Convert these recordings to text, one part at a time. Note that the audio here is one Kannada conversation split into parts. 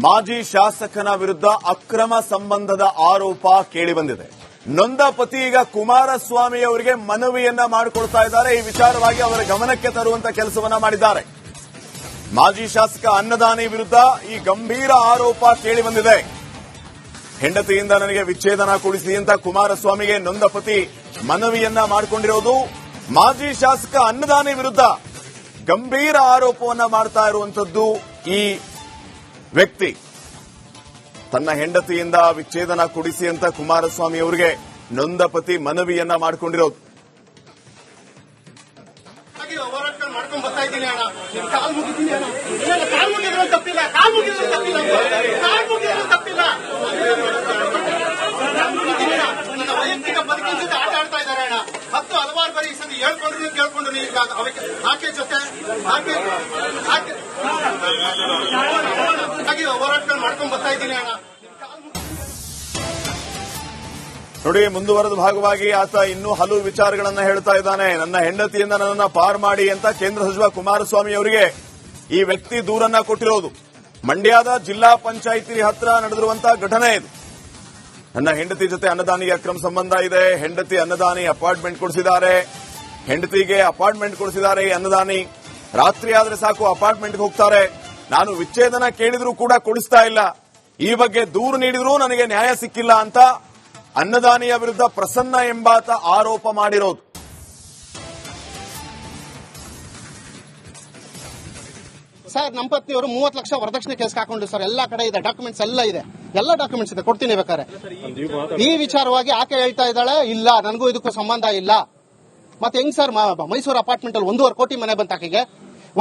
ಮಾಜಿ ಶಾಸಕನ ವಿರುದ್ಧ ಅಕ್ರಮ ಸಂಬಂಧದ ಆರೋಪ ಕೇಳಿಬಂದಿದೆ. ನೊಂದ ಪತಿ ಈಗ ಕುಮಾರಸ್ವಾಮಿ ಅವರಿಗೆ ಮನವಿಯನ್ನ ಮಾಡಿಕೊಡ್ತಾ ಇದ್ದಾರೆ. ಈ ವಿಚಾರವಾಗಿ ಅವರ ಗಮನಕ್ಕೆ ತರುವಂತ ಕೆಲಸವನ್ನ ಮಾಡಿದ್ದಾರೆ. ಮಾಜಿ ಶಾಸಕ ಅನ್ನದಾನಿ ವಿರುದ್ಧ ಈ ಗಂಭೀರ ಆರೋಪ ಕೇಳಿಬಂದಿದೆ. ಹೆಂಡತಿಯಿಂದ ನನಗೆ ವಿಚ್ಛೇದನ ಕೊಡಿಸಿ ಅಂತ ಕುಮಾರಸ್ವಾಮಿಗೆ ನೊಂದ ಪತಿ ಮನವಿಯನ್ನ ಮಾಡಿಕೊಂಡಿರೋದು. ಮಾಜಿ ಶಾಸಕ ಅನ್ನದಾನಿ ವಿರುದ್ಧ ಗಂಭೀರ ಆರೋಪವನ್ನ ಮಾಡ್ತಾ ಇರುವಂತದ್ದು ಈ ವ್ಯಕ್ತಿ. ತನ್ನ ಹೆಂಡತಿಯಿಂದ ವಿಚ್ಛೇದನ ಕೊಡಿಸಿ ಅಂತ ಕುಮಾರಸ್ವಾಮಿ ಅವರಿಗೆ ನೊಂದ ಪತಿ ಮನವಿಯನ್ನ ಮಾಡಿಕೊಂಡಿರೋದು. ಮಾಡ್ಕೊಂಡ್ ಬರ್ತಾ ಇದ್ದೀನಿ ಅಣ್ಣ, ತಪ್ಪಿಲ್ಲ, ನನ್ನ ವೈಯಕ್ತಿಕ ಬದುಕಿನ ಜೊತೆ ಆಟ ಆಡ್ತಾ ಇದ್ದಾರೆ ಅಣ್ಣ. ಹತ್ತು ಹಲವಾರು ಬಾರಿ ಈ ಸಂದಿ ಕೇಳ್ಕೊಂಡು ಈಗ ಆಕೆ ಜೊತೆ ಹಾಗೆ ಹೋರಾಟಗಳು ಮಾಡ್ಕೊಂಡ್ ಬರ್ತಾ ಇದ್ದೀನಿ ಅಣ್ಣ. ನೋಡಿ, ಮುಂದುವರೆದ ಭಾಗವಾಗಿ ಆತ ಇನ್ನೂ ಹಲವು ವಿಚಾರಗಳನ್ನ ಹೇಳ್ತಾ ಇದ್ದಾನೆ. ನನ್ನ ಹೆಂಡತಿಯಿಂದ ನನ್ನನ್ನ ಪಾರ್ ಮಾಡಿ ಅಂತ ಕೇಂದ್ರ ಸಚಿವ ಕುಮಾರಸ್ವಾಮಿ ಅವರಿಗೆ ಈ ವ್ಯಕ್ತಿ ದೂರನ್ನ ಕೊಟ್ಟಿರೋದು. ಮಂಡ್ಯದ ಜಿಲ್ಲಾ ಪಂಚಾಯಿತಿ ಹತ್ರ ನಡೆದಿರುವಂತಹ ಘಟನೆ ಇದು. ನನ್ನ ಹೆಂಡತಿ ಜೊತೆ ಅನ್ನದಾನಿಗೆ ಅಕ್ರಮ ಸಂಬಂಧ ಇದೆ. ಹೆಂಡತಿ ಅನ್ನದಾನಿ ಅಪಾರ್ಟ್ಮೆಂಟ್ ಕೊಡಿಸಿದ್ದಾರೆ. ಹೆಂಡತಿಗೆ ಅಪಾರ್ಟ್ಮೆಂಟ್ ಕೊಡಿಸಿದ್ದಾರೆ ಈ ಅನ್ನದಾನಿ. ರಾತ್ರಿ ಆದ್ರೆ ಸಾಕು ಅಪಾರ್ಟ್ಮೆಂಟ್ಗೆ ಹೋಗ್ತಾರೆ. ನಾನು ವಿಚ್ಛೇದನ ಕೇಳಿದ್ರೂ ಕೂಡ ಕೊಡಿಸ್ತಾ ಇಲ್ಲ. ಈ ಬಗ್ಗೆ ದೂರು ನೀಡಿದ್ರೂ ನನಗೆ ನ್ಯಾಯ ಸಿಕ್ಕಿಲ್ಲ ಅಂತ ಅನ್ನದಾನಿಯ ವಿರುದ್ಧ ಪ್ರಸನ್ನ ಎಂಬಾತ ಆರೋಪ ಮಾಡಿರೋದು. ಸರ್, ನಮ್ಮ ಪತ್ನಿಯವರು 30 ಲಕ್ಷ ವರದಕ್ಷಿಣೆ ಕೇಸ್ ಹಾಕೊಂಡು ಸರ್. ಎಲ್ಲಾ ಕಡೆ ಇದೆ, ಡಾಕ್ಯುಮೆಂಟ್ಸ್ ಎಲ್ಲ ಇದೆ, ಎಲ್ಲ ಡಾಕ್ಯುಮೆಂಟ್ಸ್ ಇದೆ, ಕೊಡ್ತೀನಿ ಬೇಕಾರೆ. ಈ ವಿಚಾರವಾಗಿ ಆಕೆ ಹೇಳ್ತಾ ಇದ್ದಾಳೆ, ಇಲ್ಲ ನನಗೂ ಇದಕ್ಕೂ ಸಂಬಂಧ ಇಲ್ಲ. ಮತ್ತೆ ಹೆಂಗ್ ಸರ್ ಮೈಸೂರು ಅಪಾರ್ಟ್ಮೆಂಟ್ ಅಲ್ಲಿ 1.5 ಕೋಟಿ ಮನೆ ಬಂತ ಆಕೆಗೆ?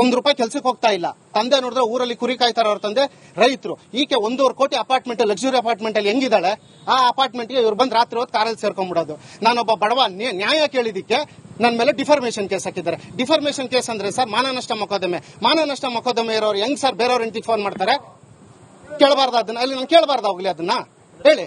₹1 ಕೆಲ್ಸಕ್ಕೆ ಹೋಗ್ತಾ ಇಲ್ಲ. ತಂದೆ ನೋಡಿದ್ರೆ ಊರಲ್ಲಿ ಕುರಿ ಕಾಯ್ತಾರ, ಅವ್ರ ತಂದೆ ರೈತರು. ಈಕೆ 1.5 ಕೋಟಿ ಅಪಾರ್ಟ್ಮೆಂಟ್, ಲಕ್ಸುರಿ ಅಪಾರ್ಟ್ಮೆಂಟ್ ಅಲ್ಲಿ ಹೆಂಗಿದ್ದಾಳೆ? ಆ ಅಪಾರ್ಟ್ಮೆಂಟ್ಗೆ ಇವ್ರು ಬಂದು ರಾತ್ರಿ ಹೊತ್ತು ಕಾರಲ್ಲಿ ಸೇರ್ಕೊಂಡ್ಬಿಡೋದು. ನಾನೊಬ್ಬ ಬಡವ, ನ್ಯಾಯ ಕೇಳಿದಕ್ಕೆ ನನ್ನ ಮೇಲೆ ಡಿಫಾರ್ಮೇಷನ್ ಕೇಸ್ ಹಾಕಿದ್ದಾರೆ. ಡಿಫಾರ್ಮೇಷನ್ ಕೇಸ್ ಅಂದ್ರೆ ಸರ್ ಮಾನನಷ್ಟ ಮೊಕದ್ದಮೆ. ಮಾನನಷ್ಟ ಮೊಕದ್ದಮೆ ಇರೋರು ಹೆಂಗ್ ಸರ್ ಬೇರೆಯವ್ರ ಹೆಂಡತಿಗೆ ಫೋನ್ ಮಾಡ್ತಾರೆ? ಕೇಳಬಾರ್ದು ಅದನ್ನ? ಅಲ್ಲಿ ನಾನು ಕೇಳಬಾರ್ದು ಹೋಗ್ಲಿ ಅದನ್ನ? ಹೇಳಿ.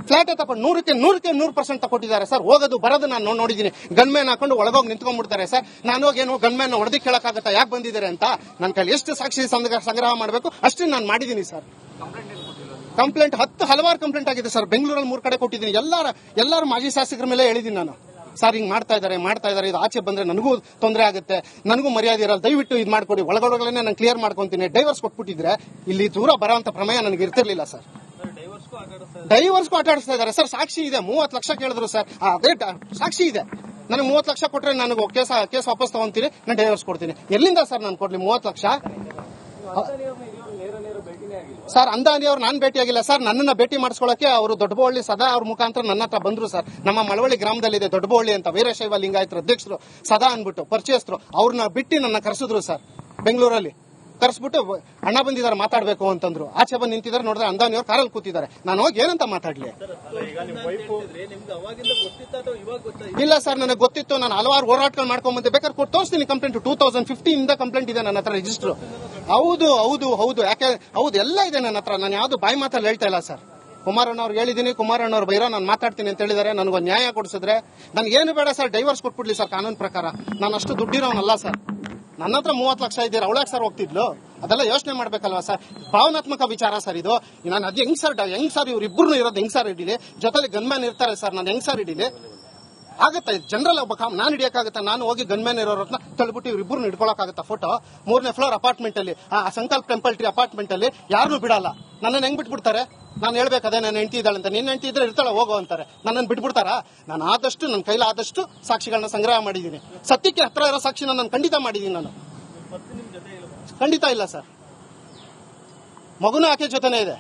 ಫ್ಲಾಟ್ ತಗೊಂಡು 100% ತಗೊಟ್ಟಿದ್ದಾರೆ ಸರ್. ಹೋಗೋದು ಬರೋದು ನಾನು ನೋಡಿದ್ದೀನಿ. ಗನ್ಮ್ಯಾನ್ ಹಾಕೊಂಡು ಒಳಗೋಗಿ ನಿಂತ್ಕೊಂಡ್ಬಿಡ್ತಾರೆ ಸರ್. ನಾನು ಹೋಗೇನು ಗನ್ಮ್ಯಾನ್ ಹೊಡೆದು ಕೇಳಕ್ಕಾಗತ್ತಾ ಯಾಕೆ ಬಂದಿದ್ದಾರೆ ಅಂತ? ನನ್ನ ಕೈಲಿ ಎಷ್ಟು ಸಾಕ್ಷಿ ಸಂಗ್ರಹ ಮಾಡಬೇಕು ಅಷ್ಟೇ ನಾನು ಮಾಡಿದ್ದೀನಿ ಸರ್. ಕಂಪ್ಲೇಂಟ್ ಹಲವಾರು ಕಂಪ್ಲೇಂಟ್ ಆಗಿದೆ ಸರ್. ಬೆಂಗಳೂರಲ್ಲಿ 3 ಕಡೆ ಕೊಟ್ಟಿದ್ದೀನಿ. ಎಲ್ಲರೂ ಮಾಜಿ ಶಾಸಕರ ಮೇಲೆ ಹೇಳಿದ್ದೀನಿ ನಾನು. ಸರ್ ಹಿಂಗ್ ಮಾಡ್ತಾ ಇದ್ದಾರೆ, ಇದು ಆಚೆ ಬಂದ್ರೆ ನನಗೂ ತೊಂದರೆ ಆಗುತ್ತೆ, ನನಗೂ ಮರ್ಯಾದೆ ಇರಲ್ಲ, ದಯವಿಟ್ಟು ಇದು ಮಾಡ್ಕೊಡಿ. ಒಳಗೊಳಗಡೆ ನಾನು ಕ್ಲಿಯರ್ ಮಾಡ್ಕೊಂತೀನಿ. ಡೈವರ್ಸ್ ಕೊಟ್ಬಿಟ್ಟಿದ್ರೆ ಇಲ್ಲಿ ದೂರ ಬರೋಂತ ಪ್ರಮೇಯ ನನಗೆ ಇರ್ತಿರ್ಲಿಲ್ಲ ಸರ್. ಡೈವರ್ಸ್ಗೂ ಆಟ ಆಡಿಸ್ತಾ ಇದ್ದಾರೆ ಸರ್. ಸಾಕ್ಷಿ ಇದೆ. 30 ಲಕ್ಷ ಕೇಳಿದ್ರು ಸರ್. ಅದೇ ಸಾಕ್ಷಿ ಇದೆ. ನನಗೆ 30 ಲಕ್ಷ ಕೊಟ್ರೆ ನನಗೆ ಕೇಸ್ ವಾಪಸ್ ತಗೊಂತೀನಿ, ನಾನು ಡೈವರ್ಸ್ ಕೊಡ್ತೀನಿ. ಎಲ್ಲಿಂದ ಸರ್ ನಾನು ಕೊಡ್ಲಿ 30 ಲಕ್ಷ? ಸರ್ ಅಂದಾನಿ ಅವ್ರು ನಾನು ಭೇಟಿಯಾಗಿಲ್ಲ ಸರ್. ನನ್ನನ್ನ ಭೇಟಿ ಮಾಡಿಸ್ಕೊಳ್ಳಕ್ಕೆ ಅವರು ದೊಡ್ಡಬಳ್ಳಿ ಸದಾ ಅವ್ರ ಮುಖಾಂತರ ನನ್ನ ಹತ್ರ ಬಂದ್ರು ಸರ್. ನಮ್ಮ ಮಳವಳ್ಳಿ ಗ್ರಾಮದಲ್ಲಿದೆ ದೊಡ್ಡಬಳ್ಳಿ ಅಂತ, ವೀರಶೈವ ಲಿಂಗಾಯತರ ಅಧ್ಯಕ್ಷರು ಸದಾ ಅನ್ಬಿಟ್ಟು ಪರಿಚಯಸ್ಥರು. ಅವ್ರನ್ನ ಬಿಟ್ಟು ನನ್ನ ಕರೆಸಿದ್ರು ಸರ್. ಬೆಂಗಳೂರಲ್ಲಿ ಕರೆಸ್ಬಿಟ್ಟು ಅಣ್ಣ ಬಂದಿದ್ದಾರೆ ಮಾತಾಡ್ಬೇಕು ಅಂತಂದ್ರು. ಆಚೆ ಬಂದು ನಿಂತಿದ್ದಾರೆ, ನೋಡಿದ್ರೆ ಅಂದಾನಿ ಅವ್ರು ಕಾರಲ್ಲಿ ಕೂತಿದ್ದಾರೆ. ನಾನು ಹೋಗಿ ಏನಂತ ಮಾತಾಡ್ಲಿ? ಇಲ್ಲ ಸರ್, ನನಗೆ ಗೊತ್ತಿತ್ತು. ನಾನು ಹಲವಾರು ಹೋರಾಟಗಳು ಮಾಡ್ಕೊಂಡ್ ಬಂದೆ. ಬೇಕಾದ್ರೆ ಕೊಟ್ಟು ತೋರಿಸ್ತೀನಿ ಕಂಪ್ಲೇಂಟ್. 2015 ಇಂದ ಕಂಪ್ಲೇಂಟ್ ಇದೆ ನನ್ನ ಹತ್ರ, ರಿಜಿಸ್ಟರ್. ಹೌದು ಯಾಕೆ ಹೌದು ಎಲ್ಲ ಇದೆ ನನ್ನ ಹತ್ರ. ನಾನು ಯಾವ್ದು ಬಾಯಿ ಮಾತಲ್ಲಿ ಹೇಳ್ತಾ ಇಲ್ಲ ಸರ್. ಕುಮಾರಣ್ಣ ಅವ್ರಿಗೆ ಹೇಳಿದ್ದೀನಿ, ಕುಮಾರಣ್ಣ ಅವ್ರು ಬೈರೋ ನಾನು ಮಾತಾಡ್ತೀನಿ ಅಂತ ಹೇಳಿದ್ದಾರೆ. ನನಗೊಂದು ನ್ಯಾಯ ಕೊಡಿಸಿದ್ರೆ ನನಗೇನು ಬೇಡ ಸರ್, ಡೈವರ್ಸ್ ಕೊಟ್ಬಿಡ್ಲಿ ಸರ್ ಕಾನೂನು ಪ್ರಕಾರ. ನಾನು ಅಷ್ಟು ದುಡ್ಡಿರೋನಲ್ಲ ಸರ್. ನನ್ನ ಹತ್ರ 30 ಲಕ್ಷ ಇದ್ದೀರಾ, ಅವಳಾಗ ಸರ್ ಹೋಗ್ತಿದ್ಲು? ಅದೆಲ್ಲ ಯೋಚನೆ ಮಾಡ್ಬೇಕಲ್ವಾ ಸರ್? ಭಾವನಾತ್ಮಕ ವಿಚಾರ ಸರ್ ಇದು. ನಾನು ಅದು ಹೆಂಗ್ ಸರ್ ಇವ್ರಿಬ್ರು ಇರೋದು ಹೆಂಗ್ ಸರ್ ಹಿಡೀಲಿ? ಜೊತೆಲಿ ಗನ್ಮ್ಯಾನ್ ಇರ್ತಾರೆ ಸರ್, ನಾನು ಹೆಂಗ್ ಸರ್ ಹಿಡೀಲಿ? ಆಗತ್ತಾ? ಜನರಲ್ ಒಬ್ಬ ನಾನು ಹಿಡಿಯಕ್ಕಾಗತ್ತಾ? ನಾನು ಹೋಗಿ ಗನ್ಮ್ಯಾನ್ ಇರೋರನ್ನ ತಳ್ಬಿಟ್ಟು ಇವ್ರಿಬ್ರು ಹಿಡ್ಕೊಳಕ್ಕಾಗತ್ತಾ ಫೋಟೋ? 3ನೇ ಫ್ಲೋರ್ ಅಪಾರ್ಟ್ಮೆಂಟ್ ಅಲ್ಲಿ, ಆ ಸಂಕಲ್ಪ ಟೆಂಪಲ್ ಟ್ರೀ ಅಪಾರ್ಟ್ಮೆಂಟ್ ಅಲ್ಲಿ ಯಾರನ್ನೂ ಬಿಡಲ್ಲ. ನನ್ನನ್ನು ಹೆಂಗ್ ಬಿಟ್ಬಿಡ್ತಾರೆ? ನಾನು ಹೇಳ್ಬೇಕಾದ್ರೆ ನನ್ನ ಹೆಂಡತಿ ಇದ್ದಾಳೆ ಅಂತ. ನಿನ್ನ ಹೆಂಡತಿ ಇದ್ರೆ ಇರ್ತಾಳೆ ಹೋಗೋ ಅಂತಾರೆ. ನನ್ನನ್ನು ಬಿಟ್ಬಿಡ್ತಾರಾ? ನಾನು ಆದಷ್ಟು ನನ್ನ ಕೈಲಾದಷ್ಟು ಸಾಕ್ಷಿಗಳನ್ನ ಸಂಗ್ರಹ ಮಾಡಿದ್ದೀನಿ. ಸತ್ಯಕ್ಕೆ ಹತ್ರ ಇರೋ ಸಾಕ್ಷಿನ ನಾನು ಖಂಡಿತ ಮಾಡಿದ್ದೀನಿ. ನಾನು ಖಂಡಿತ ಇಲ್ಲ ಸರ್. ಮಗುನೂ ಆಕೆ ಜೊತೆನೇ ಇದೆ.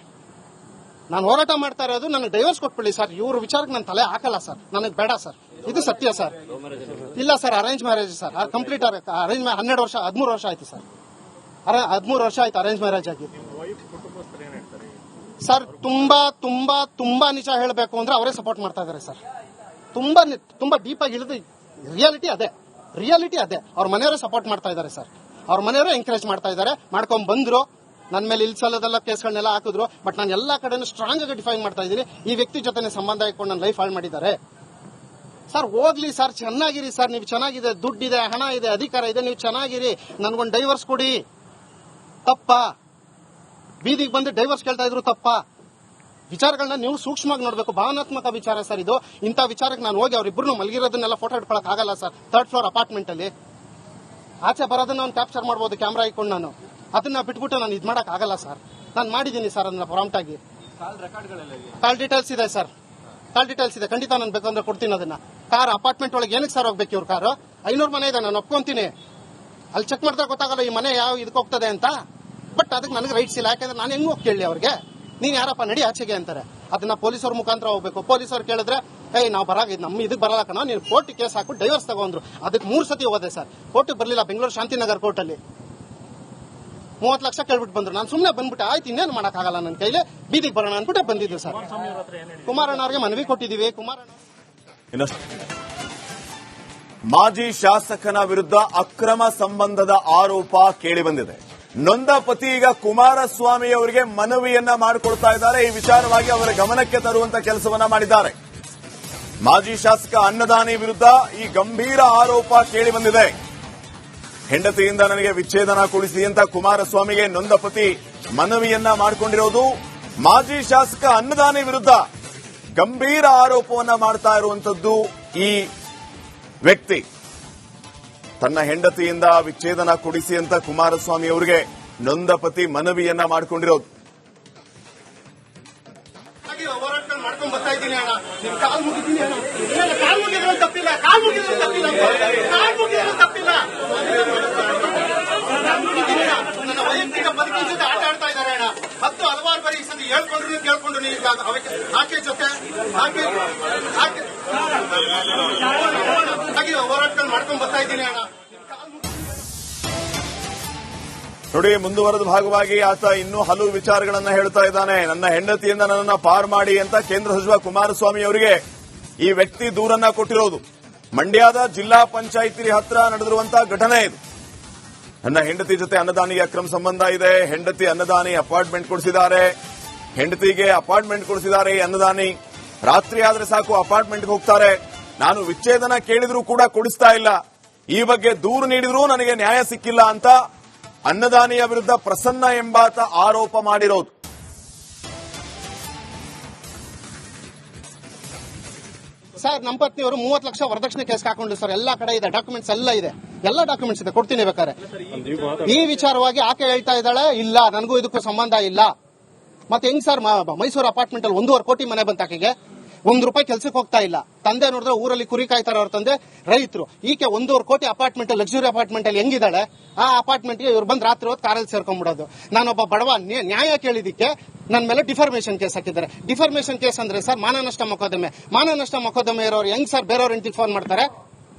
ನಾನು ಹೋರಾಟ ಮಾಡ್ತಾ ಇರೋದು ನನಗೆ ಡೈವರ್ಸ್ ಕೊಟ್ಬಿಡಿ ಸರ್. ಇವ್ರ ವಿಚಾರಕ್ಕೆ ನಾನು ತಲೆ ಹಾಕಲ್ಲ ಸರ್. ನನಗೆ ಬೇಡ ಸರ್, ಇದು ಸತ್ಯ ಸರ್. ಇಲ್ಲ sir, arrange marriage sir. Complete arrange 13 ವರ್ಷ ಆಯ್ತು ಸರ್. 13 ವರ್ಷ ಆಯ್ತು ಅರೇಂಜ್ ಮ್ಯಾರೇಜ್ ಆಗಿ ಸರ್. ತುಂಬಾ ನಿಜ ಹೇಳಬೇಕು ಅಂದ್ರೆ ಅವರೇ ಸಪೋರ್ಟ್ ಮಾಡ್ತಾ ಇದಾರೆ ಸರ್. ತುಂಬಾ ಡೀಪ್ ಆಗಿ ಇಳಿದು ರಿಯಾಲಿಟಿ ಅದೇ. ಅವ್ರ ಮನೆಯವರೇ ಸಪೋರ್ಟ್ ಮಾಡ್ತಾ ಇದ್ದಾರೆ ಸರ್. ಅವ್ರ ಮನೆಯವರೇ ಎಂಕರೇಜ್ ಮಾಡ್ತಾ ಇದ್ದಾರೆ. ಮಾಡ್ಕೊಂಡ್ ಬಂದ್ರು. ನನ್ನ ಮೇಲೆ ಇಲ್ಸಲ್ಲದೆಲ್ಲ ಕೇಸ್ಗಳನ್ನೆಲ್ಲ ಹಾಕಿದ್ರು. ಬಟ್ ನಾನು ಎಲ್ಲಾ ಕಡೆನೂ ಸ್ಟ್ರಾಂಗ್ ಆಗಿ ಡಿಫೈನ್ ಮಾಡ್ತಾ ಇದ್ದೀನಿ. ಈ ವ್ಯಕ್ತಿ ಜೊತೆ ಸಂಬಂಧ ಇಟ್ಕೊಂಡು ನನ್ನ ಲೈಫ್ ಹಾಳು ಮಾಡಿದ್ದಾರೆ ಸರ್. ಹೋಗ್ಲಿ ಸರ್, ಚೆನ್ನಾಗಿರಿ ಸರ್. ನೀವು ಚೆನ್ನಾಗಿದೆ, ದುಡ್ಡಿದೆ, ಹಣ ಇದೆ, ಅಧಿಕಾರ ಇದೆ, ನೀವು ಚೆನ್ನಾಗಿರಿ. ನನ್ಗೊಂದು ಡೈವರ್ಸ್ ಕೊಡಿ. ತಪ್ಪಾ? ಬೀದಿಗೆ ಬಂದು ಡೈವರ್ಸ್ ಕೇಳ್ತಾ ಇದ್ರು ತಪ್ಪ? ವಿಚಾರಗಳನ್ನ ನೀವು ಸೂಕ್ಷ್ಮವಾಗಿ ನೋಡ್ಬೇಕು. ಭಾವನಾತ್ಮಕ ವಿಚಾರ ಸರ್ ಇದು. ಇಂಥ ವಿಚಾರಕ್ಕೆ ನಾನು ಹೋಗಿ ಅವ್ರಿಬ್ರು ಮಲಗಿರೋದನ್ನೆಲ್ಲ ಫೋಟೋ ಇಟ್ಕೊಳಕ್ ಆಗಲ್ಲ ಸರ್. 3rd ಫ್ಲೋರ್ ಅಪಾರ್ಟ್ಮೆಂಟ್ ಅಲ್ಲಿ ಆಚೆ ಬರೋದನ್ನ ಅವ್ನು ಕ್ಯಾಪ್ಚರ್ ಮಾಡಬಹುದು ಕ್ಯಾಮ್ರಾ ಇಟ್ಕೊಂಡು. ನಾನು ಅದನ್ನ ಬಿಟ್ಬಿಟ್ಟು ನಾನು ಇದು ಮಾಡಕ್ ಆಗಲ್ಲ ಸರ್. ನಾನು ಮಾಡಿದ್ದೀನಿ ಸರ್ ಅದನ್ನ ಪ್ರಾಂಪ್ಟ್ ಆಗಿ. ಕಾಲ್ ಡೀಟೇಲ್ಸ್ ಇದೆ ಸರ್, ಕಾಲ್ ಡೀಟೇಲ್ಸ್ ಇದೆ. ಖಂಡಿತ ನಾನು ಬೇಕಂದ್ರೆ ಕೊಡ್ತೀನಿ ಅದನ್ನ. ಕಾರ್ ಅಪಾರ್ಟ್ಮೆಂಟ್ ಒಳಗೆ ಏನಕ್ಕೆ ಸರ್ ಹೋಗ್ಬೇಕು ಇವ್ರ ಕಾರು? 500 ಮನೆ ಇದೆ, ನಾನು ಒಪ್ಕೊಂತೀನಿ. ಅಲ್ಲಿ ಚೆಕ್ ಮಾಡಿದಾಗ ಗೊತ್ತಾಗಲ್ಲ ಈ ಮನೆ ಯಾವ ಇದಕ್ಕೆ ಹೋಗ್ತದೆ ಅಂತ. ಬಟ್ ಅದಕ್ಕೆ ನನಗೆ ರೈಟ್ಸ್ ಇಲ್ಲ. ಯಾಕಂದ್ರೆ ನಾನು ಹೆಂಗ್ ಹೋಗಿ ಕೇಳಿ ಅವ್ರಿಗೆ, ನೀನ್ ಯಾರಪ್ಪ ನಡಿ ಆಚೆಗೆ ಅಂತಾರೆ. ಅದನ್ನ ಪೊಲೀಸರ ಮುಖಾಂತರ ಹೋಗ್ಬೇಕು. ಪೊಲೀಸರು ಕೇಳಿದ್ರೆ ನಾವು ನಮ್ಮ ಇದಕ್ಕೆ ಬರಲ್ಲ ಕಣ, ನೀನು ಕೋರ್ಟ್ ಕೇಸ್ ಹಾಕು ಡೈವರ್ಸ್ ತಗೊಂಡ್ರು. ಅದಕ್ಕೆ 3 ಸತಿ ಹೋದೆ ಸರ್. ಕೋರ್ಟಿಗೆ ಬರಲಿಲ್ಲ. ಬೆಂಗಳೂರು ಶಾಂತಿನಗರ್ ಕೋರ್ಟ್ ಅಲ್ಲಿ 30 ಲಕ್ಷ ಕೇಳ್ಬಿಟ್ಟು ಬಂದ್ರು. ನಾನು ಸುಮ್ಮನೆ ಬಂದ್ಬಿಟ್ಟು ಆಯ್ತು ಇನ್ನೇನು ಮಾಡಕ್ಕಾಗಲ್ಲ ನನ್ನ ಕೈಲಿ, ಬೀದಿಗೆ ಬರೋಣ ಅನ್ಬಿಟ್ಟೆ ಬಂದಿದ್ದು ಸರ್. ಕುಮಾರಣ್ಣ ಅವ್ರಿಗೆ ಮನವಿ ಕೊಟ್ಟಿದ್ದೀವಿ. ಕುಮಾರಣ್ಣ ಮಾಜಿ ಶಾಸಕನ ವಿರುದ್ಧ ಅಕ್ರಮ ಸಂಬಂಧದ ಆರೋಪ ಕೇಳಿಬಂದಿದೆ. ನೊಂದ ಪತಿ ಈಗ ಕುಮಾರಸ್ವಾಮಿ ಅವರಿಗೆ ಮನವಿಯನ್ನ ಮಾಡಿಕೊಡ್ತಾ ಇದ್ದಾರೆ. ಈ ವಿಚಾರವಾಗಿ ಅವರ ಗಮನಕ್ಕೆ ತರುವಂತ ಕೆಲಸವನ್ನ ಮಾಡಿದ್ದಾರೆ. ಮಾಜಿ ಶಾಸಕ ಅನ್ನದಾನಿ ವಿರುದ್ಧ ಈ ಗಂಭೀರ ಆರೋಪ ಕೇಳಿಬಂದಿದೆ. ಹೆಂಡತಿಯಿಂದ ನನಗೆ ವಿಚ್ಛೇದನ ಕೊಡಿಸಿ ಅಂತ ಕುಮಾರಸ್ವಾಮಿಗೆ ನೊಂದ ಪತಿ ಮನವಿಯನ್ನ ಮಾಡಿಕೊಂಡಿರೋದು. ಮಾಜಿ ಶಾಸಕ ಅನ್ನದಾನಿ ವಿರುದ್ಧ ಗಂಭೀರ ಆರೋಪವನ್ನ ಮಾಡ್ತಾ ಇರುವಂತದ್ದು ಈ ವ್ಯಕ್ತಿ. ತನ್ನ ಹೆಂಡತಿಯಿಂದ ವಿಚ್ಛೇದನ ಕೊಡಿಸಿ ಅಂತ ಕುಮಾರಸ್ವಾಮಿ ಅವರಿಗೆ ನೊಂದ ಪತಿ ಮನವಿಯನ್ನ ಮಾಡಿಕೊಂಡಿರೋದು. ಮಾಡ್ಕೊಂಡ್ ಬರ್ತಾ ಇದ್ದೀನಿ ಅಣ್ಣ, ನಿಮ್ ಕಾಲ್ ಮುಗಿದ್ದೀನಿ ಅಣ್ಣ. ಕಾಲ್ ಮುಗಿದ್ರೆ ತಪ್ಪಿಲ್ಲ, ಕಾಲ್ ಮುಗಿದ್ರೆ ತಪ್ಪಿಲ್ಲ, ಕಾಲ್ ಮುಗಿದ್ರೆ ತಪ್ಪಿಲ್ಲ. ನನ್ನ ವೈಯಕ್ತಿಕ ಬದುಕಿನ ಜೊತೆ ಆಟ ಆಡ್ತಾ ಇದ್ದಾರೆ ಅಣ್ಣ. ಹಲವಾರು ಬಾರಿ ಈ ಸತಿ ಹೇಳ್ಕೊಂಡು ನೀವು ಆಕೆ ಜೊತೆ ಹಾಗೆ ಹೋರಾಟಗಳು ಮಾಡ್ಕೊಂಡ್ ಬರ್ತಾ ಇದ್ದೀನಿ ಅಣ್ಣ. ನೋಡಿ, ಮುಂದುವರೆದ ಭಾಗವಾಗಿ ಆತ ಇನ್ನೂ ಹಲವು ವಿಚಾರಗಳನ್ನ ಹೇಳ್ತಾ ಇದ್ದಾನೆ. ನನ್ನ ಹೆಂಡತಿಯಿಂದ ನನ್ನನ್ನ ಪಾರ್ ಮಾಡಿ ಅಂತ ಕೇಂದ್ರ ಸಚಿವ ಕುಮಾರಸ್ವಾಮಿ ಅವರಿಗೆ ಈ ವ್ಯಕ್ತಿ ದೂರನ್ನ ಕೊಟ್ಟಿರೋದು. ಮಂಡ್ಯದ ಜಿಲ್ಲಾ ಪಂಚಾಯಿತಿ ಹತ್ರ ನಡೆದಿರುವಂತಹ ಘಟನೆ ಇದು. ನನ್ನ ಹೆಂಡತಿ ಜೊತೆ ಅನ್ನದಾನಿಗೆ ಅಕ್ರಮ ಸಂಬಂಧ ಇದೆ. ಹೆಂಡತಿ ಅನ್ನದಾನಿ ಅಪಾರ್ಟ್ಮೆಂಟ್ ಕೊಡಿಸಿದ್ದಾರೆ. ಹೆಂಡತಿಗೆ ಅಪಾರ್ಟ್ಮೆಂಟ್ ಕೊಡಿಸಿದ್ದಾರೆ ಈ ಅನ್ನದಾನಿ. ರಾತ್ರಿ ಆದ್ರೆ ಸಾಕು ಅಪಾರ್ಟ್ಮೆಂಟ್ಗೆ ಹೋಗ್ತಾರೆ. ನಾನು ವಿಚ್ಛೇದನ ಕೇಳಿದ್ರೂ ಕೂಡ ಕೊಡಿಸ್ತಾ ಇಲ್ಲ. ಈ ಬಗ್ಗೆ ದೂರು ನೀಡಿದ್ರೂ ನನಗೆ ನ್ಯಾಯ ಸಿಕ್ಕಿಲ್ಲ ಅಂತ ಅನ್ನದಾನಿಯ ವಿರುದ್ಧ ಪ್ರಸನ್ನ ಎಂಬಾತ ಆರೋಪ ಮಾಡಿರೋದು. ಸರ್, ನಮ್ಮ ಪತ್ನಿಯವರು 30 ಲಕ್ಷ ವರದಕ್ಷಿಣೆ ಕೇಸ್ ಹಾಕೊಂಡು ಸರ್. ಎಲ್ಲಾ ಕಡೆ ಇದೆ, ಡಾಕ್ಯುಮೆಂಟ್ಸ್ ಎಲ್ಲ ಇದೆ, ಎಲ್ಲ ಡಾಕ್ಯುಮೆಂಟ್ಸ್ ಇದೆ, ಕೊಡ್ತೀನಿ ಬೇಕಾರೆ. ಈ ವಿಚಾರವಾಗಿ ಆಕೆ ಹೇಳ್ತಾ ಇದ್ದಾಳೆ, ಇಲ್ಲ ನನಗೂ ಇದಕ್ಕೂ ಸಂಬಂಧ ಇಲ್ಲ. ಮತ್ತೆ ಹೆಂಗ್ ಸರ್ ಮೈಸೂರು ಅಪಾರ್ಟ್ಮೆಂಟ್ ಅಲ್ಲಿ 1.5 ಕೋಟಿ ಮನೆ ಬಂತ ಆಕೆಗೆ? ₹1 ಕೆಲ್ಸಕ್ಕೆ ಹೋಗ್ತಾ ಇಲ್ಲ. ತಂದೆ ನೋಡಿದ್ರೆ ಊರಲ್ಲಿ ಕುರಿ ಕಾಯ್ತಾರೆ. ಅವ್ರ ತಂದೆ ರೈತರು. ಈಕೆ 1.5 ಕೋಟಿ ಅಪಾರ್ಟ್ಮೆಂಟ್ ಲಕ್ಸುರಿ ಅಪಾರ್ಟ್ಮೆಂಟ್ ಅಲ್ಲಿ ಹೆಂಗಿದ್ದಾಳೆ? ಆ ಅಪಾರ್ಟ್ಮೆಂಟ್ಗೆ ಇವ್ರು ಬಂದು ರಾತ್ರಿ ಹೊತ್ತು ಕಾರಲ್ಲಿ ಸೇರ್ಕೊಂಡ್ಬಿಡೋದು. ನಾನೊಬ್ಬ ಬಡವ, ನ್ಯಾಯ ಕೇಳಿದಿಕ್ಕೆ ನನ್ನ ಮೇಲೆ ಡಿಫಾರ್ಮೇಶನ್ ಕೇಸ್ ಹಾಕಿದ್ದಾರೆ. ಡಿಫಾರ್ಮೇಶನ್ ಕೇಸ್ ಅಂದ್ರೆ ಸರ್ ಮಾನನಷ್ಟ ಮೊಕದ್ದಮೆ. ಮಾನನಷ್ಟ ಮೊಕದ್ದಮೆ ಇರೋರು ಹೆಂಗ್ ಸರ್ ಬೇರೆಯವ್ರ ಹೆಂಡತಿಗೆ ಫೋನ್ ಮಾಡ್ತಾರೆ?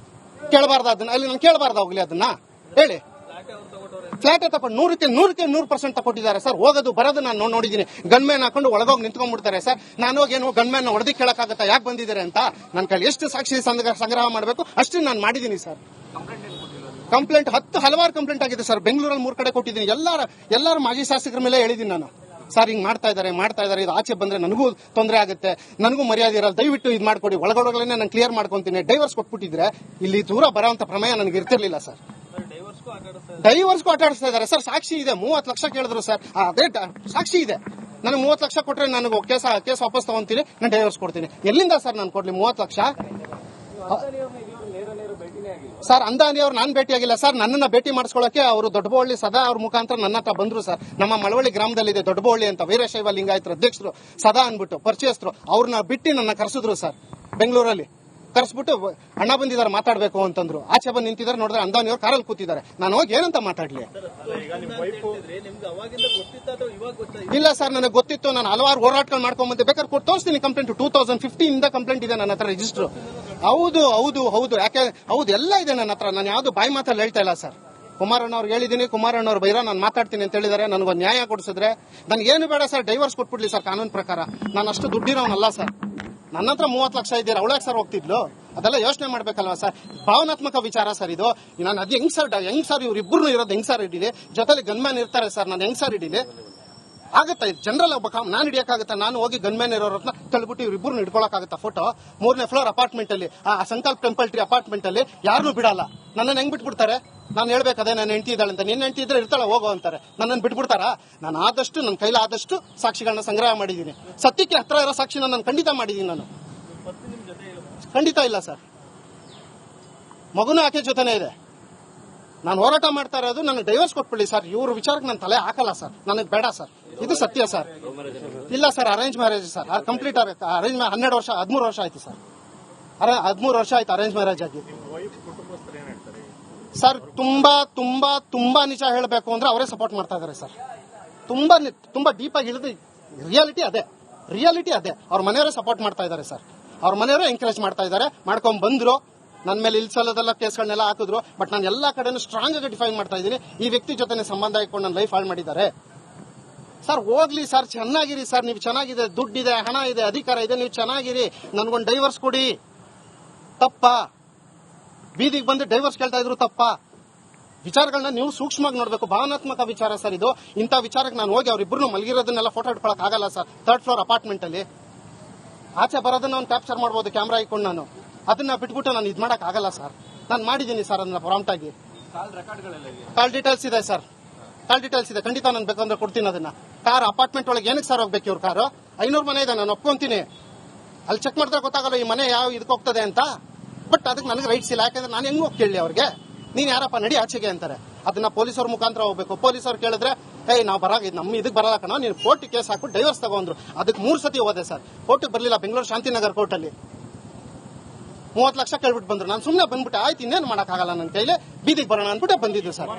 ಕೇಳಬಾರ್ದು ಅದನ್ನ. ಅಲ್ಲಿ ನಾನು ಕೇಳಬಾರ್ದು ಹೋಗ್ಲಿ ಅದನ್ನ ಹೇಳಿ. ಫ್ಲಾಟ್ ತಗೊಂಡು 100% ತಗೊಂಡಿದ್ದಾರೆ ಸರ್. ಹೋಗೋದು ಬರೋದು ನಾನು ನೋಡಿದ್ದೀನಿ. ಗನ್ಮ್ಯಾನ್ ಹಾಕೊಂಡು ಒಳಗೋಗಿ ನಿಂತ್ಕೊಂಡ್ಬಿಡ್ತಾರೆ ಸರ್. ನಾನು ಹೋಗೇನು ಗನ್ಮ್ಯಾನ್ ಹೊಡೆದಿ ಕೇಳಕ್ಕಾಗತ್ತಾ ಯಾಕೆ ಬಂದಿದ್ದಾರೆ ಅಂತ? ನನ್ನ ಕೈಲಿ ಎಷ್ಟು ಸಾಕ್ಷಿ ಸಂಗ್ರಹ ಮಾಡಬೇಕು ಅಷ್ಟು ನಾನು ಮಾಡಿದ್ದೀನಿ ಸರ್. ಕಂಪ್ಲೇಂಟ್ ಹಲವಾರು ಕಂಪ್ಲೇಂಟ್ ಆಗಿದೆ ಸರ್. ಬೆಂಗಳೂರಲ್ಲಿ 3 ಕಡೆ ಕೊಟ್ಟಿದ್ದೀನಿ. ಎಲ್ಲಾರು ಮಾಜಿ ಶಾಸಕರ ಮೇಲೆ ಹೇಳಿದ್ದೀನಿ ನಾನು. ಸರ್ ಹಿಂಗ್ ಮಾಡ್ತಾ ಇದ್ದಾರೆ, ಇದು ಆಚೆ ಬಂದ್ರೆ ನನಗೂ ತೊಂದರೆ ಆಗುತ್ತೆ, ನನಗೂ ಮರ್ಯಾದೆ ಇರಲ್ಲ, ದಯವಿಟ್ಟು ಇದು ಮಾಡ್ಕೊಡಿ. ಒಳಗೊಳಗೇನೆ ನಾನು ಕ್ಲಿಯರ್ ಮಾಡ್ಕೊಂತೀನಿ. ಡೈವರ್ಸ್ ಕೊಟ್ಬಿಟ್ಟಿದ್ರೆ ಇಲ್ಲಿ ದೂರ ಬರೋಂತ ಪ್ರಮೇಯ ನನಗೆ ಇರ್ತಿರ್ಲಿಲ್ಲ ಸರ್. ಡೈವರ್ಸ್ಗೂ ಆಟ ಆಡಿಸ್ತಾ ಇದ್ದಾರೆ ಸರ್. ಸಾಕ್ಷಿ ಇದೆ. 30 ಲಕ್ಷ ಕೇಳಿದ್ರು ಸರ್. ಅದೇ ಸಾಕ್ಷಿ ಇದೆ. ನನಗೆ 30 ಲಕ್ಷ ಕೊಟ್ರೆ ನನಗೆ ಕೇಸ್ ವಾಪಸ್ ತಗೊಂತೀನಿ, ನಾನು ಡೈವರ್ಸ್ ಕೊಡ್ತೀನಿ. ಎಲ್ಲಿಂದ ಸರ್ ನಾನು ಕೊಡ್ಲಿ 30 ಲಕ್ಷ? ಸರ್ ಅಂದಾನಿ ಅವ್ರು ನಾನು ಭೇಟಿಯಾಗಿಲ್ಲ ಸರ್. ನನ್ನನ್ನ ಭೇಟಿ ಮಾಡಿಸ್ಕೊಳ್ಳೋಕೆ ಅವರು ದೊಡ್ಡಬಳ್ಳಿ ಸದಾ ಅವ್ರ ಮುಖಾಂತರ ನನ್ನ ಹತ್ರ ಬಂದ್ರು ಸರ್. ನಮ್ಮ ಮಳವಳ್ಳಿ ಗ್ರಾಮದಲ್ಲಿದೆ ದೊಡ್ಡಬಳ್ಳಿ ಅಂತ, ವೀರಶೈವ ಲಿಂಗಾಯತರ ಅಧ್ಯಕ್ಷರು ಸದಾ ಅನ್ಬಿಟ್ಟು ಪರಿಚಯಸ್ಥರು. ಅವ್ರನ್ನ ಬಿಟ್ಟು ನನ್ನ ಕರೆಸಿದ್ರು ಸರ್. ಬೆಂಗಳೂರಲ್ಲಿ ಕರೆಸ್ಬಿಟ್ಟು ಅಣ್ಣ ಬಂದಿದ್ದಾರೆ ಮಾತಾಡ್ಬೇಕು ಅಂತಂದ್ರು. ಆಚೆ ಬಂದು ನಿಂತಿದ್ದಾರೆ. ನೋಡಿದ್ರೆ ಅಂದಾನಿ ಅವ್ರು ಕಾರಲ್ಲಿ ಕೂತಿದ್ದಾರೆ. ನಾನು ಹೋಗಿ ಏನಂತ ಮಾತಾಡ್ಲಿ? ಇಲ್ಲ ಸರ್, ನನಗೆ ಗೊತ್ತಿತ್ತು. ನಾನು ಹಲವಾರು ಹೋರಾಟಗಳು ಮಾಡ್ಕೊಂಡ್ ಬಂದೆ. ಬೇಕಾದ್ರೆ ಕೊಟ್ಟು ತೋರಿಸ್ತೀನಿ ಕಂಪ್ಲೇಂಟ್. 2015 ಇಂದ ಕಂಪ್ಲೇಂಟ್ ಇದೆ ನನ್ನ ಹತ್ರ, ರಿಜಿಸ್ಟರ್. ಹೌದು ಯಾಕೆ ಹೌದು ಎಲ್ಲ ಇದೆ ನನ್ನ ಹತ್ರ. ನಾನು ಯಾವ್ದು ಬಾಯಿ ಮಾತಲ್ಲಿ ಹೇಳ್ತಾ ಇಲ್ಲ ಸರ್. ಕುಮಾರಣ್ಣ ಅವ್ರಿಗೆ ಹೇಳಿದ್ದೀನಿ, ಕುಮಾರಣ್ಣ ಅವ್ರು ಬೈರೋ ನಾನು ಮಾತಾಡ್ತೀನಿ ಅಂತ ಹೇಳಿದ್ದಾರೆ. ನನಗೊಂದು ನ್ಯಾಯ ಕೊಡಿಸಿದ್ರೆ ನನಗೇನು ಬೇಡ ಸರ್, ಡೈವರ್ಸ್ ಕೊಟ್ಬಿಡ್ಲಿ ಸರ್ ಕಾನೂನು ಪ್ರಕಾರ. ನಾನು ಅಷ್ಟು ದುಡ್ಡಿರೋನಲ್ಲ ಸರ್. ನನ್ನ ಹತ್ರ 30 ಲಕ್ಷ ಇದೆಯಲ್ಲ, ಅವಳಾಗ ಸರ್ ಹೋಗ್ತಿದ್ಲು? ಅದೆಲ್ಲ ಯೋಚನೆ ಮಾಡ್ಬೇಕಲ್ವಾ ಸರ್? ಭಾವನಾತ್ಮಕ ವಿಚಾರ ಸರ್ ಇದು. ನಾನು ಅದು ಹೆಂಗ್ ಸರ್ ಇವ್ರಿಬ್ರು ಇರೋದು ಹೆಂಗ್ ಸರ್ ಇಡೀಲಿ? ಜೊತೆಲಿ ಗನ್ಮ್ಯಾನ್ ಇರ್ತಾರೆ ಸರ್. ನಾನು ಹೆಂಗ್ ಸರ್ ಇಡೀಲಿ? ಆಗುತ್ತಾ ಇದು ಜನರಲ್ ಒಬ್ಬ ನಾನು ಹಿಡಿಯಕ್ಕಾಗತ್ತಾ? ನಾನು ಹೋಗಿ ಗನ್ಮ್ಯಾನ್ ಇರೋರನ್ನ ತಳ್ಬಿಟ್ಟು ಇವ್ರಿಬ್ಬರು ಹಿಡ್ಕೊಳಕ್ಕಾಗತ್ತಾ ಫೋಟೋ? 3ನೇ ಫ್ಲೋರ್ ಅಪಾರ್ಟ್ಮೆಂಟ್ ಅಲ್ಲಿ, ಆ ಸಂಕಲ್ಪ ಟೆಂಪಲ್ ಟ್ರೀ ಅಪಾರ್ಟ್ಮೆಂಟ್ ಅಲ್ಲಿ ಯಾರನ್ನೂ ಬಿಡಲ್ಲ. ನನ್ನನ್ನು ಹೆಂಗ್ ಬಿಟ್ಬಿಡ್ತಾರೆ? ನಾನು ಹೇಳ್ಬೇಕಾದ್ರೆ ನನ್ನ ಹೆಂಡತಿ ಇದ್ದಾಳೆ ಅಂತ, ನಿನ್ನ ಹೆಂಡತಿ ಇದ್ರೆ ಇರ್ತಾಳೆ ಹೋಗೋ ಅಂತಾರೆ. ನನ್ನನ್ನು ಬಿಟ್ಬಿಡ್ತಾರಾ? ನಾನು ಆದಷ್ಟು ನನ್ನ ಕೈಲಾದಷ್ಟು ಸಾಕ್ಷಿಗಳನ್ನ ಸಂಗ್ರಹ ಮಾಡಿದ್ದೀನಿ. ಸತ್ಯಕ್ಕೆ ಹತ್ರ ಇರೋ ಸಾಕ್ಷಿನ ನಾನು ಖಂಡಿತ ಮಾಡಿದ್ದೀನಿ. ನಾನು ಖಂಡಿತ ಇಲ್ಲ ಸರ್. ಮಗುನೂ ಆಕೆ ಜೊತೆನೇ ಇದೆ. ನಾನು ಹೋರಾಟ ಮಾಡ್ತಾ ಇರೋದು ನನಗೆ ಡೈವರ್ಸ್ ಕೊಟ್ಬಿಡಿ ಸರ್. ಇವ್ರ ವಿಚಾರಕ್ಕೆ ನಾನು ತಲೆ ಹಾಕಲ್ಲ ಸರ್. ನನಗೆ ಬೇಡ ಸರ್. ಇದು ಸತ್ಯ ಸರ್. ಇಲ್ಲ sir, arrange marriage sir. Complete ಆಗುತ್ತೆ. ಅರೇಂಜ್ 13 ವರ್ಷ ಆಯ್ತು ಸರ್. 13 ವರ್ಷ ಆಯ್ತು ಅರೇಂಜ್ ಮ್ಯಾರೇಜ್ ಆಗಿ ಸರ್. ತುಂಬಾ ತುಂಬಾ ತುಂಬಾ ನಿಜ ಹೇಳಬೇಕು ಅಂದ್ರೆ ಅವರೇ ಸಪೋರ್ಟ್ ಮಾಡ್ತಾ ಇದಾರೆ ಸರ್. ತುಂಬಾ ಡೀಪ್ ಆಗಿ ಇಳಿದು ರಿಯಾಲಿಟಿ ಅದೇ. ಅವ್ರ ಮನೆಯವರೇ ಸಪೋರ್ಟ್ ಮಾಡ್ತಾ ಇದಾರೆ ಸರ್. ಅವ್ರ ಮನೆಯವರೇ ಎಂಕರೇಜ್ ಮಾಡ್ತಾ ಇದಾರೆ. ಮಾಡ್ಕೊಂಡ್ ಬಂದ್ರು, ನನ್ನ ಮೇಲೆ ಇಲ್ಸಲ್ಲದೆಲ್ಲ ಕೇಸ್ಗಳನ್ನೆಲ್ಲ ಹಾಕಿದ್ರು. ಬಟ್ ನಾನು ಎಲ್ಲಾ ಕಡೆನೂ ಸ್ಟ್ರಾಂಗ್ ಆಗಿ ಡಿಫೈನ್ ಮಾಡ್ತಾ ಇದ್ದೀನಿ. ಈ ವ್ಯಕ್ತಿ ಜೊತೆ ಸಂಬಂಧ ಇಟ್ಕೊಂಡು ನನ್ನ ಲೈಫ್ ಹಾಳು ಮಾಡಿದ್ದಾರೆ ಸರ್. ಹೋಗ್ಲಿ ಸರ್, ಚೆನ್ನಾಗಿರಿ ಸರ್. ನೀವು ಚೆನ್ನಾಗಿದೆ, ದುಡ್ಡಿದೆ, ಹಣ ಇದೆ, ಅಧಿಕಾರ ಇದೆ, ನೀವು ಚೆನ್ನಾಗಿರಿ. ನನ್ಗೊಂದು ಡೈವರ್ಸ್ ಕೊಡಿ. ತಪ್ಪಾ? ಬೀದಿಗೆ ಬಂದು ಡೈವರ್ಸ್ ಕೇಳ್ತಾ ಇದ್ರು ತಪ್ಪಾ? ವಿಚಾರಗಳನ್ನ ನೀವು ಸೂಕ್ಷ್ಮವಾಗಿ ನೋಡ್ಬೇಕು. ಭಾವನಾತ್ಮಕ ವಿಚಾರ ಸರ್ ಇದು. ಇಂಥ ವಿಚಾರಕ್ಕೆ ನಾನು ಹೋಗಿ ಅವ್ರಿಬ್ರು ಮಲಗಿರೋದನ್ನೆಲ್ಲ ಫೋಟೋ ಇಟ್ಕೊಳಕ್ ಆಗಲ್ಲ ಸರ್. 3rd ಫ್ಲೋರ್ ಅಪಾರ್ಟ್ಮೆಂಟ್ ಅಲ್ಲಿ ಆಚೆ ಬರೋದನ್ನ ಒಂದು ಕ್ಯಾಪ್ಚರ್ ಮಾಡಬಹುದು ಕ್ಯಾಮ್ರಾ ಇಟ್ಕೊಂಡು. ನಾನು ಅದನ್ನ ಬಿಟ್ಬಿಟ್ಟು ನಾನು ಇದು ಮಾಡಕ್ ಆಗಲ್ಲ ಸರ್. ನಾನು ಮಾಡಿದ್ದೀನಿ ಸರ್ ಅದನ್ನ ಪ್ರಾಂಪ್ಟ್ ಆಗಿ. ಕಾಲ್ ಡೀಟೇಲ್ಸ್ ಇದೆ ಸರ್. ಖಂಡಿತ ನಾನು ಬೇಕಂದ್ರೆ ಕೊಡ್ತೀನಿ ಅದನ್ನ. ಕಾರ್ ಅಪಾರ್ಟ್ಮೆಂಟ್ ಒಳಗೆ ಏನಕ್ಕೆ ಸರ್ ಹೋಗ್ಬೇಕು? ಇವ್ರ ಕಾರು 500 ಮನೆ ಇದೆ, ನಾನು ಒಪ್ಕೊಂತೀನಿ. ಅಲ್ಲಿ ಚೆಕ್ ಮಾಡಿದ್ರೆ ಗೊತ್ತಾಗಲ್ಲ ಈ ಮನೆ ಯಾವ ಇದಕ್ಕೆ ಹೋಗ್ತದೆ ಅಂತ. ಬಟ್ ಅದಕ್ಕೆ ನನಗೆ ರೈಟ್ಸ್ ಇಲ್ಲ. ಯಾಕಂದ್ರೆ ನಾನು ಹೆಂಗ್ ಹೋಗಿ ಕೇಳಿ ಅವ್ರಿಗೆ? ನೀನ್ ಯಾರಪ್ಪ ನಡಿ ಆಚೆಗೆ ಅಂತಾರೆ. ಅದನ್ನ ಪೊಲೀಸರ ಮುಖಾಂತರ ಹೋಗ್ಬೇಕು. ಪೊಲೀಸರು ಕೇಳಿದ್ರೆ ನಾವು ನಮ್ಮ ಇದಕ್ಕೆ ಬರಲ್ಲ ಕಣ, ನೀನು ಕೋರ್ಟ್ ಕೇಸ್ ಹಾಕು ಡೈವರ್ಸ್ ತಗೊಂಡ್ರು. ಅದಕ್ಕೆ 3 ಸತಿ ಹೋದೆ ಸರ್. ಕೋರ್ಟ್ಗೆ ಬರ್ಲಿಲ್ಲ. ಬೆಂಗಳೂರು ಶಾಂತಿನಗರ್ ಕೋರ್ಟ್ ಅಲ್ಲಿ 30 ಲಕ್ಷ ಕೇಳ್ಬಿಟ್ಟು ಬಂದ್ರು. ನಾನು ಸುಮ್ಮನೆ ಬಂದ್ಬಿಟ್ಟೆ. ಆಯ್ತು, ಇನ್ನೇನು ಮಾಡಕ್ಕಾಗಲ್ಲ ನನ್ನ ಕೈಲಿ, ಬೀದಿಗೆ ಬರೋಣ ಅನ್ಬಿಟ್ಟೆ ಬಂದಿದ್ದು ಸರ್.